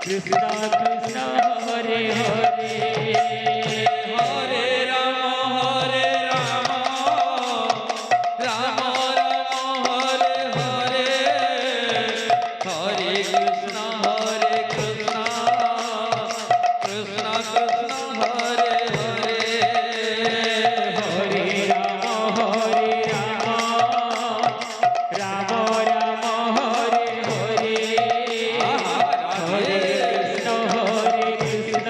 Krishna Krishna Hare Hare Hare Ram Ram Ram Hare Hare Hare Krishna Krishna Krishna Hare Hare Hare Ram Ram Ram Hare Hare Hare Krishna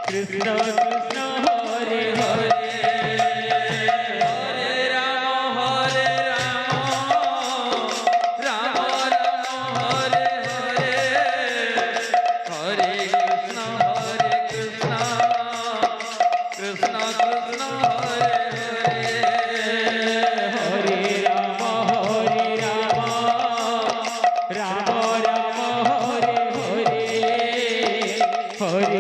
Krishna Krishna Hare Hare Hare Ram Ram Ram Hare Hare Hare Krishna Krishna Krishna Hare Hare Hare Ram Ram Ram Hare Hare Hare